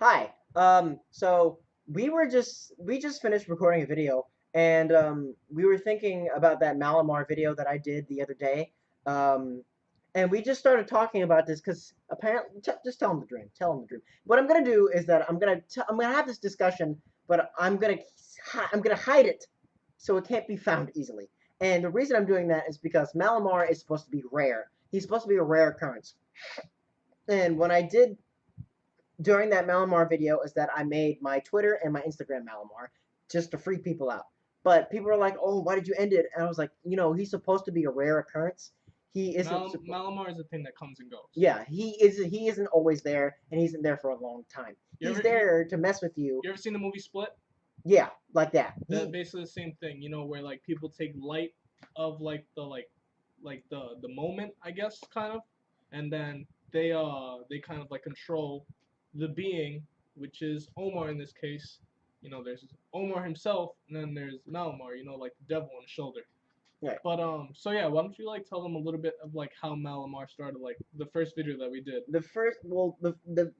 Hi. So we just finished recording a video, and we were thinking about that Malomar video that I did the other day. Um, and we just started talking about this because apparently, just tell him the dream. Tell him the dream. What I'm gonna do is that I'm gonna have this discussion, but I'm gonna hide it so it can't be found easily. And the reason I'm doing that is because Malomar is supposed to be rare. He's supposed to be a rare occurrence. And when I did during that Malomar video is that I made my Twitter and my Instagram Malomar just to freak people out. But people are like, "Oh, why did you end it?" And I was like, he's supposed to be a rare occurrence. He isn't. Malomar is a thing that comes and goes. Yeah, he is. He isn't always there, and he isn't there for a long time. He's there to mess with you. You ever seen the movie Split? Yeah, like that. That's basically the same thing. Where like people take light of like the moment, I guess, kind of, and then they kind of like control the being, which is Omar in this case. There's Omar himself, and then there's Malomar. Like the devil on the shoulder. Right. But so yeah, why don't you like tell them a little bit of like how Malomar started, like the first video that we did. The first, well,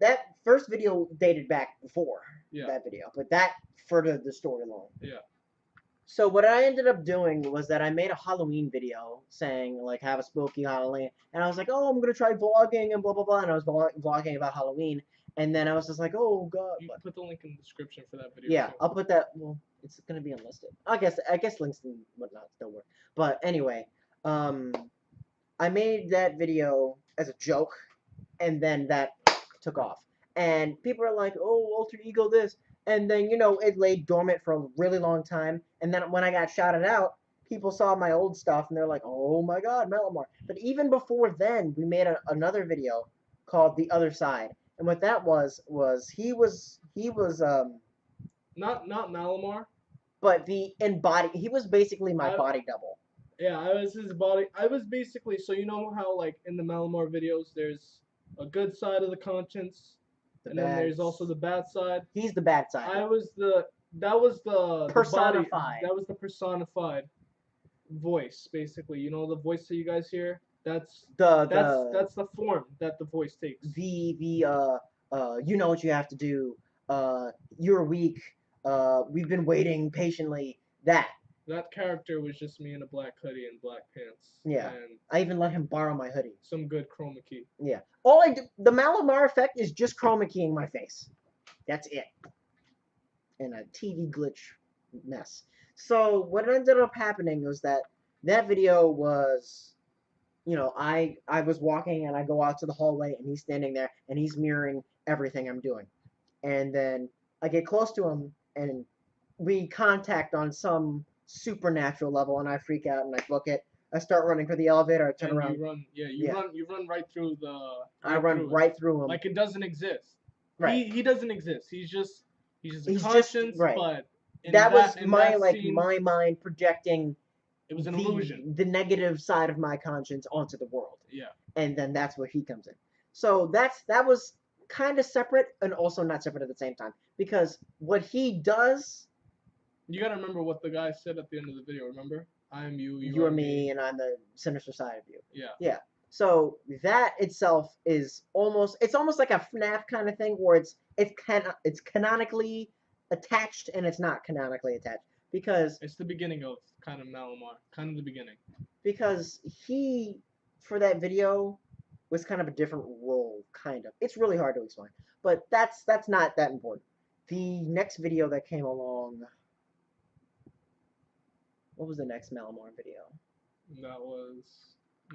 that first video dated back before that video, but that furthered the story along. Yeah. So what I ended up doing was that I made a Halloween video saying like have a spooky Halloween, and I was like, oh, I'm gonna try vlogging and blah blah blah, and I was vlogging about Halloween, and then I was just like, oh god. You put the link in the description for that video. Yeah, too. I'll put that. Well, it's gonna be unlisted. I guess links and whatnot still work. But anyway, I made that video as a joke, and then that took off, and people are like, oh, alter ego this. And then, it lay dormant for a really long time. And then when I got shouted out, people saw my old stuff and they're like, oh my God, Malomar. But even before then, we made another video called The Other Side. And what that was he was not Malomar, but he was basically my body double. Yeah, I was his body. I was basically, so you know how like in the Malomar videos, there's a good side of the conscience. And then there's also the bad side. He's the bad side. That was the personified. That was the personified voice, basicly. The voice that you guys hear. That's the form that the voice takes. You know what you have to do. You're weak. We've been waiting patiently. That character was just me in a black hoodie and black pants. Yeah. And I even let him borrow my hoodie. Some good chroma key. Yeah. All I do, the Malomar effect is just chroma keying my face. That's it. And a TV glitch mess. So what ended up happening was that video was, I was walking and I go out to the hallway and he's standing there and he's mirroring everything I'm doing. And then I get close to him and we contact on some supernatural level and I freak out and I book it. I start running for the elevator. I turn around. You run right through the. I run right through him. Like it doesn't exist. Right. He doesn't exist. He's just a conscience. Right. But that was my my mind projecting. It was an illusion. The negative side of my conscience onto the world. Yeah. And then that's where he comes in. So that was kind of separate and also not separate at the same time because what he does. You gotta remember what the guy said at the end of the video. Remember? I am you. You are me, and I'm the sinister side of you. Yeah. Yeah. So that itself is almost like a FNAF kind of thing, where it's canonically attached and it's not canonically attached because it's the beginning of kind of Malomar, kind of the beginning. Because he, for that video, was kind of a different role, kind of. It's really hard to explain, but that's not that important. The next video that came along. What was the next Malomar video? That was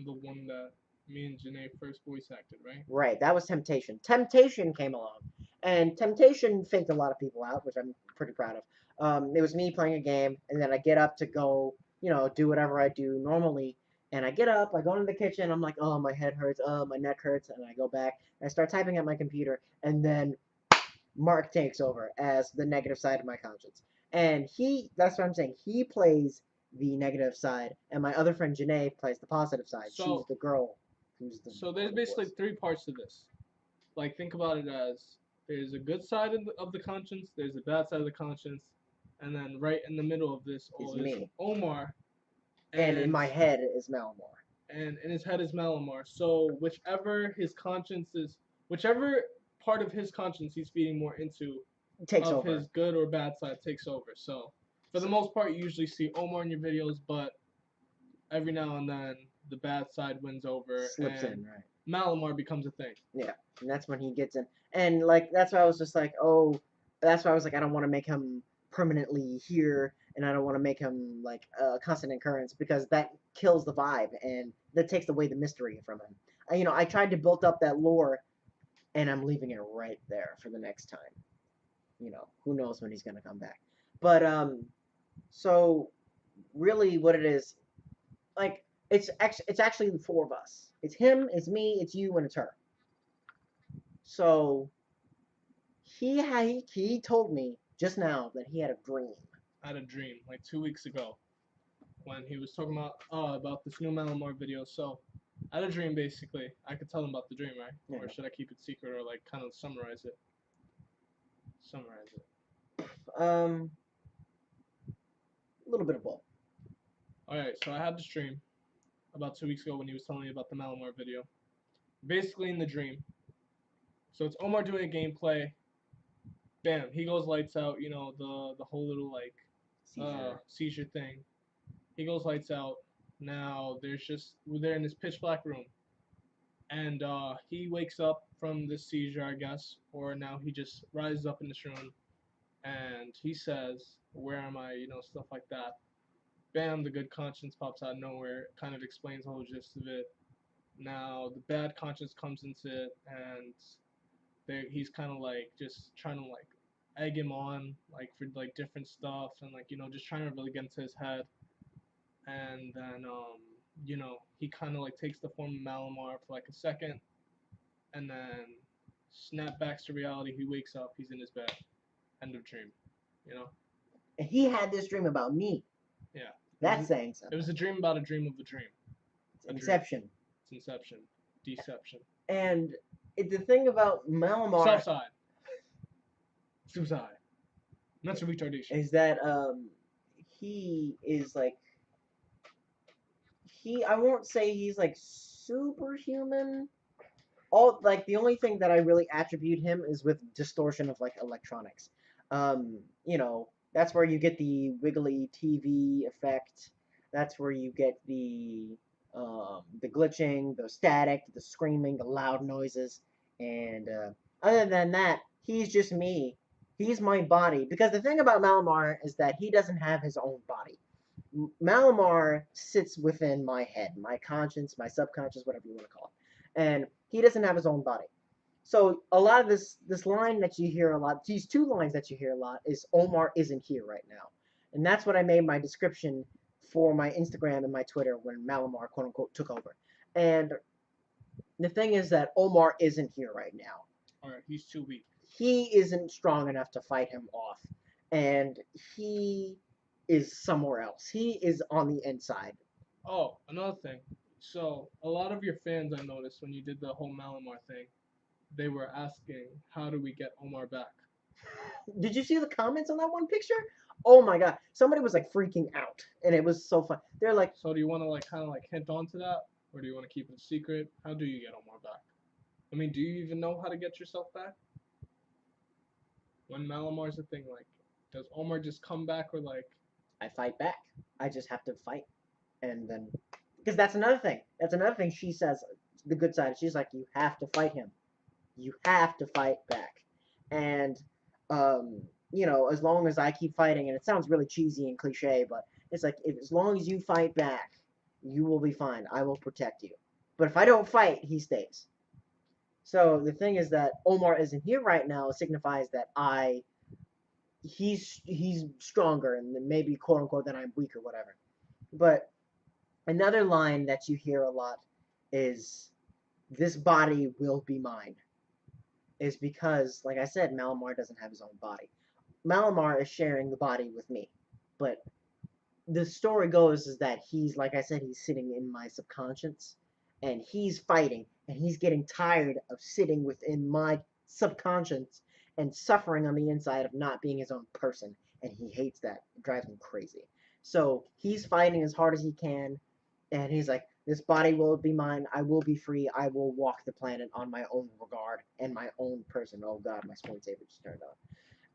the one that me and Janae first voice acted, right? Right, that was Temptation. Temptation came along, and Temptation faked a lot of people out, which I'm pretty proud of. It was me playing a game, and then I get up to go, do whatever I do normally, and I get up, I go into the kitchen, I'm like, oh, my head hurts, oh, my neck hurts, and I go back, and I start typing at my computer, and then Mark takes over as the negative side of my conscience. And that's what I'm saying, he plays the negative side, and my other friend Janae plays the positive side. She's the girl who's the. So there's basically three parts to this. Like think about it as there's a good side of the conscience, there's a bad side of the conscience, and then right in the middle of this is me, Omar. And in my head is And in his head is Malomar. So whichever his conscience is, whichever part of his conscience he's feeding more into Takes of over. his good or bad side takes over. So for the most part, you usually see Omar in your videos, but every now and then the bad side wins over Slips and in, right? Malomar becomes a thing. Yeah, and that's when he gets in. And like that's why I was just like, oh, that's why I was like, I don't want to make him permanently here, and I don't want to make him like a constant occurrence because that kills the vibe and that takes away the mystery from him. I tried to build up that lore, and I'm leaving it right there for the next time. Who knows when he's gonna come back? But so really, what it is, like, it's actually the four of us. It's him, it's me, it's you, and it's her. So he told me just now that he had a dream. I had a dream like 2 weeks ago when he was talking about this new Malomar video. So I had a dream basically. I could tell him about the dream, right? Yeah. Or should I keep it secret or like kind of summarize it? Summarize it. A little bit of both. All right. So I had this dream about 2 weeks ago when he was telling me about the Malomar video. Basically in the dream. So it's Omar doing a gameplay. Bam, he goes lights out. You know the whole little like seizure thing. He goes lights out. Now they're in this pitch black room, and he wakes up from this seizure, I guess, or now he just rises up in this room, and he says, "Where am I?" You know, stuff like that. Bam, the good conscience pops out of nowhere. It kind of explains the whole gist of it. Now the bad conscience comes into it, and he's kind of like just trying to like egg him on like for like different stuff and like just trying to really get into his head. And then he kind of like takes the form of Malomar for like a second, and then snapbacks to reality. He wakes up, he's in his bed. End of dream. You know. And he had this dream about me. Yeah. That's saying something. It was a dream about a dream of a dream. It's Inception. Dream. It's Inception. Deception. And the thing about Malomar Self-side. Suicide. Mental retardation. is that he is like I won't say he's like superhuman. All like the only thing that I really attribute him is with distortion of like electronics. That's where you get the wiggly TV effect. That's where you get the glitching, the static, the screaming, the loud noises, and other than that, he's just me. He's my body. Because the thing about Malomar is that he doesn't have his own body. Malomar sits within my head, my conscience, my subconscious, whatever you want to call it, and he doesn't have his own body. So a lot of this line that you hear a lot, these two lines that you hear a lot, is Omar isn't here right now, and that's what I made my description for my Instagram and my Twitter when Malomar quote unquote took over. And the thing is that Omar isn't here right now. All right, he's too weak. He isn't strong enough to fight him off, and he is somewhere else. He is on the inside. Oh, another thing. So a lot of your fans, I noticed when you did the whole Malomar thing, they were asking, how do we get Omar back? Did you see the comments on that one picture? Oh my god. Somebody was like freaking out. And it was so fun. They're like, so do you want to like kind of like hint on to that? Or do you want to keep it a secret? How do you get Omar back? I mean, do you even know how to get yourself back? When Malomar's a thing, like, does Omar just come back or like... I fight back. I just have to fight. And then... Because that's another thing. That's another thing she says, the good side. She's like, you have to fight him. You have to fight back. And, as long as I keep fighting, and it sounds really cheesy and cliche, but it's like, as long as you fight back, you will be fine. I will protect you. But if I don't fight, he stays. So the thing is that Omar isn't here right now signifies that he's stronger and maybe quote unquote that I'm weak or whatever. But another line that you hear a lot is, this body will be mine. Is because, like I said, Malomar doesn't have his own body. Malomar is sharing the body with me. But the story goes is that he's, like I said, he's sitting in my subconscious. And he's fighting. And he's getting tired of sitting within my subconscious and suffering on the inside of not being his own person. And he hates that. It drives him crazy. So he's fighting as hard as he can. And he's like, This body will be mine. I will be free. I will walk the planet on my own regard and my own person. Oh God, my screensaver just turned on.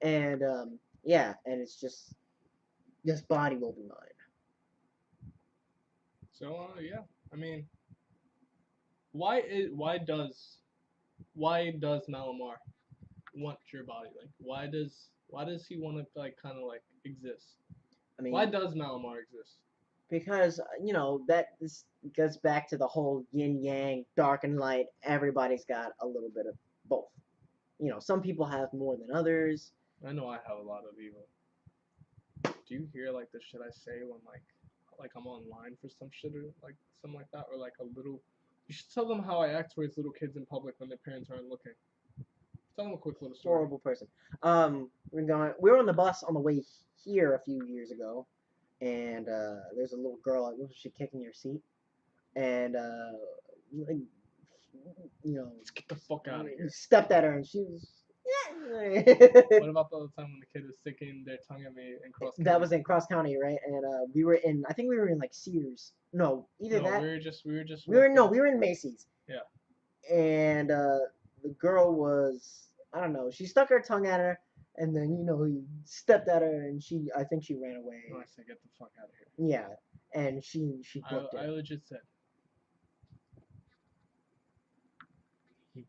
And yeah, and it's just this body will be mine. So yeah, I mean, why does Malomar want your body? Like, why does he want to like kind of like exist? I mean, Why does Malomar exist? because that this goes back to the whole yin yang, dark and light. Everybody's got a little bit of both. Some people have more than others. I know I have a lot of evil. Do you hear like the shit I say when like I'm online for some shit or like something like that, or like a little? You should tell them how I act towards little kids in public when their parents aren't looking. Tell them a quick little story. Horrible person. We were on the bus on the way here a few years ago, and there's a little girl. Was she kicking your seat? And like, Let's get the fuck out of here. stepped at her, and she was. What about the other time when the kid was sticking their tongue at me in cross? That was in Cross County, right? And we were in. I think we were in like Sears. No, either No, that. we were just. We were in Macy's. Yeah. And the girl was, I don't know, she stuck her tongue at her, and then he stepped at her, and I think she ran away. No, I said get the fuck out of here. Yeah, and she booked I it. legit said.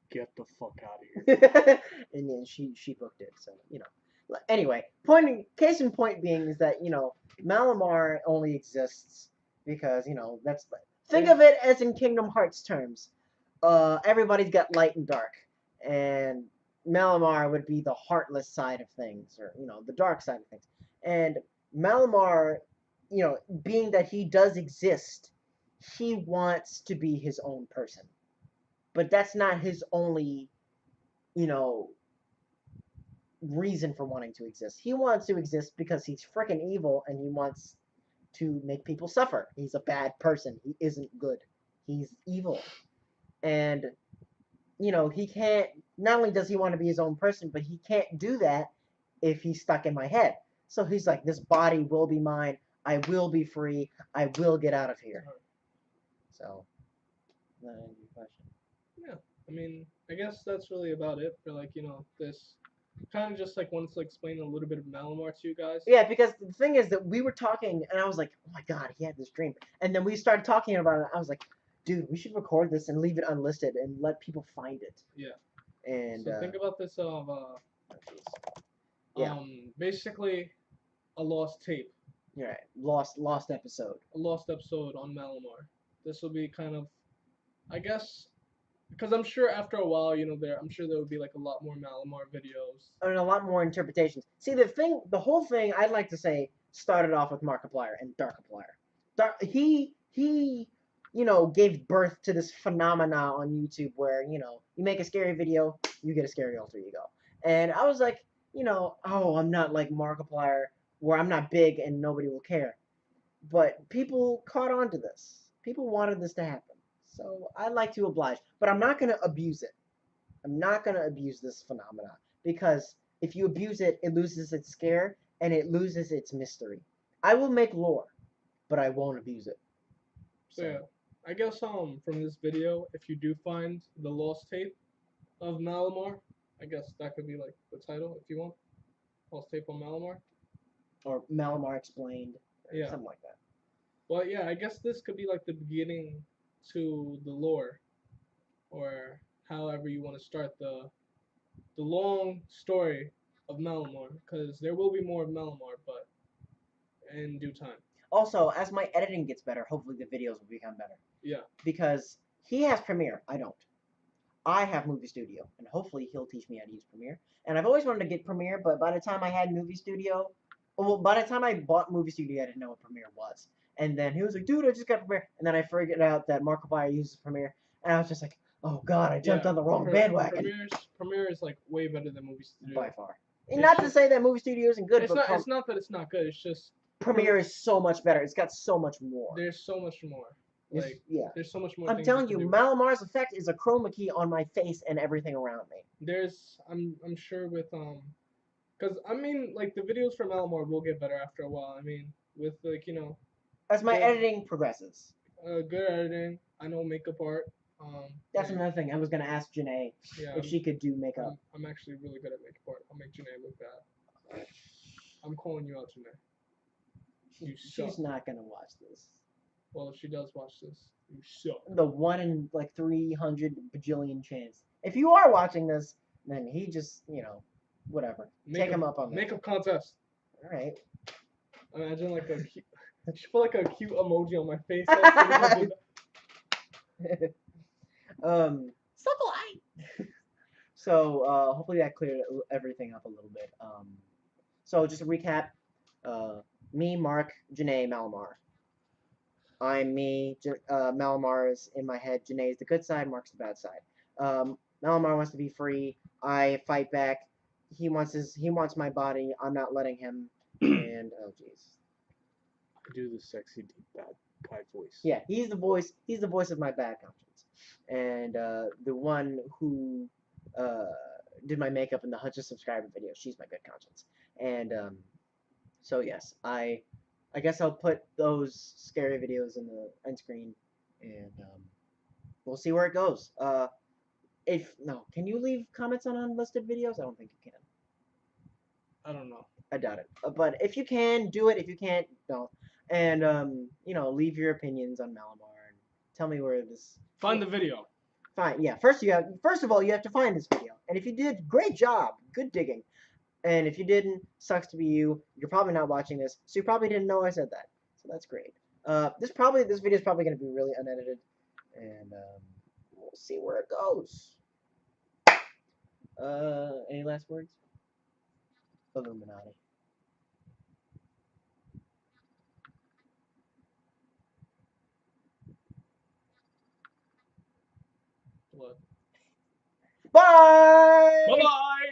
Get the fuck out of here. And then she booked it. So Anyway, case in point being is that Malomar only exists because that's think of it as in Kingdom Hearts terms. Everybody's got light and dark, and Malomar would be the heartless side of things, or the dark side of things. And Malomar, being that he does exist, he wants to be his own person. But that's not his only, reason for wanting to exist. He wants to exist because he's freaking evil and he wants to make people suffer. He's a bad person. He isn't good. He's evil. And, he can't, not only does he want to be his own person, but he can't do that if he's stuck in my head. So he's like, this body will be mine. I will be free. I will get out of here. So, that answers your question. Yeah, I mean, I guess that's really about it for this. Kind of just wanted to explain a little bit of Malomar to you guys. Yeah, because the thing is that we were talking, and I was like, oh my God, he had this dream. And then we started talking about it. I was like, dude, we should record this and leave it unlisted and let people find it. Yeah. And so think about this yeah. Basically a lost tape. You're right. Lost episode. A lost episode on Malomar. This will be kind of, I guess, because I'm sure after a while, I'm sure there would be a lot more Malomar videos. And a lot more interpretations. See, the whole thing, I'd like to say, started off with Markiplier and Darkiplier. He gave birth to this phenomena on YouTube where, you make a scary video, you get a scary alter ego. And I was like, oh, I'm not like Markiplier, where I'm not big and nobody will care. But people caught on to this. People wanted this to happen. So I'd like to oblige. But I'm not going to abuse it. I'm not going to abuse this phenomena. Because if you abuse it, it loses its scare and it loses its mystery. I will make lore, but I won't abuse it. So yeah, I guess from this video, if you do find the lost tape of Malomar, I guess that could be the title if you want. Lost tape on Malomar. Or Malomar Explained. Yeah. Something like that. Well, yeah, I guess this could be the beginning to the lore, or however you want to start the long story of Malomar, because there will be more of Malomar, but in due time. Also, as my editing gets better, hopefully the videos will become better. Yeah. Because he has Premiere, I don't. I have Movie Studio, and hopefully he'll teach me how to use Premiere. And I've always wanted to get Premiere, but by the time I had Movie Studio, by the time I bought Movie Studio, I didn't know what Premiere was. And then he was like, dude, I just got Premiere. And then I figured out that Markiplier uses Premiere, and I was just like, oh God, I jumped on the wrong bandwagon. Premiere is way better than Movie Studio. By far. And not to say that Movie Studio isn't good, it's not that it's not good. It's just Premiere is so much better. It's got so much more. There's so much more. There's so much more. I'm telling you, Malomar's effect is a chroma key on my face and everything around me. I'm sure with because I mean the videos from Malomar will get better after a while. I mean with as my editing progresses. Good editing. I know makeup art. That's and, another thing. I was gonna ask Janae yeah, if she could do makeup. I'm actually really good at makeup art. I'll make Janae look bad. I'm calling you out, Janae. You She's suck. not gonna watch this. Well, if she does watch this, you suck. The 1 in like 300 bajillion chance. If you are watching this, then he just whatever. Take him up on that. Makeup contest. All right. Imagine like a cute. She put like a cute emoji on my face. Suckle eye. So hopefully that cleared everything up a little bit. So just to recap, me, Mark, Janae, Malomar. I'm me. Malomar is in my head. Janae is the good side. Mark's the bad side. Malomar wants to be free. I fight back. He wants my body. I'm not letting him. And oh jeez. I do the sexy deep bad guy voice. Yeah, he's the voice. He's the voice of my bad conscience, and the one who did my makeup in the 100 subscriber video. She's my good conscience, and so yes, I guess I'll put those scary videos in the end screen, and we'll see where it goes. Can you leave comments on unlisted videos? I don't think you can. I don't know. I doubt it. But if you can, do it. If you can't, don't. And leave your opinions on Malomar and tell me where this. Find the video. Fine. Yeah. First of all, you have to find this video. And if you did, great job. Good digging. And if you didn't, sucks to be you. You're probably not watching this, so you probably didn't know I said that. So that's great. This video is probably going to be really unedited, and we'll see where it goes. Any last words? Illuminati. Blood. Bye! Bye-bye!